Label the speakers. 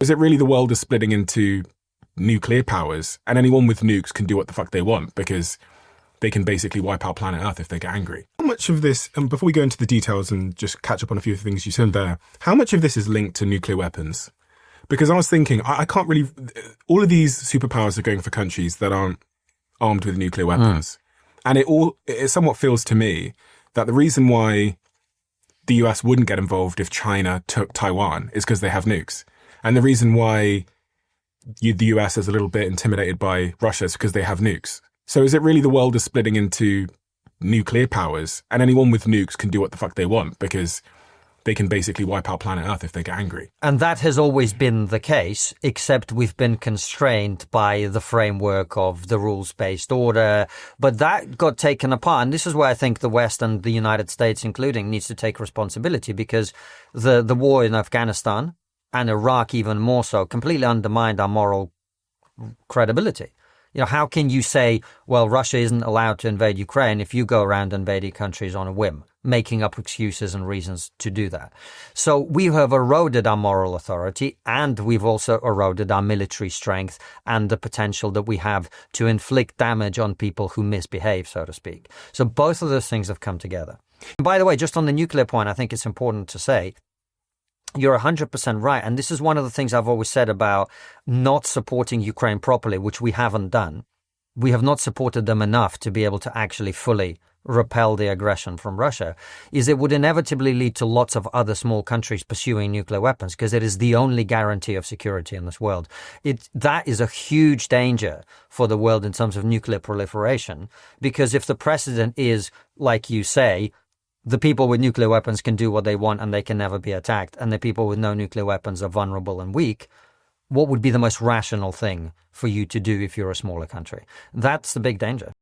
Speaker 1: Is it really the world is splitting into nuclear powers, and anyone with nukes can do what the fuck they want because they can basically wipe out planet Earth if they get angry? How much of this, and before we go into the details and just catch up on a few things you said there, how much of this is linked to nuclear weapons? Because I was thinking, I can't really, all of these superpowers are going for countries that aren't armed with nuclear weapons. And it somewhat feels to me that the reason why the US wouldn't get involved if China took Taiwan is because they have nukes. And the reason why the US is a little bit intimidated by Russia is because they have nukes. So is it really the world is splitting into nuclear powers, and anyone with nukes can do what the fuck they want because they can basically wipe out planet Earth if they get angry?
Speaker 2: And that has always been the case, except we've been constrained by the framework of the rules-based order. But that got taken apart. And this is where I think the West and the United States including needs to take responsibility, because the war in Afghanistan and Iraq even more so completely undermined our moral credibility. You know, how can you say, well, Russia isn't allowed to invade Ukraine if you go around invading countries on a whim, making up excuses and reasons to do that? So we have eroded our moral authority, and we've also eroded our military strength and the potential that we have to inflict damage on people who misbehave, so to speak. So both of those things have come together. And by the way, just on the nuclear point, I think it's important to say, you're 100% right. And this is one of the things I've always said about not supporting Ukraine properly, which we haven't done. We have not supported them enough to be able to actually fully repel the aggression from Russia, is it would inevitably lead to lots of other small countries pursuing nuclear weapons, because it is the only guarantee of security in this world. That is a huge danger for the world in terms of nuclear proliferation, because if the precedent is, like you say, the people with nuclear weapons can do what they want and they can never be attacked, and the people with no nuclear weapons are vulnerable and weak, what would be the most rational thing for you to do if you're a smaller country? That's the big danger.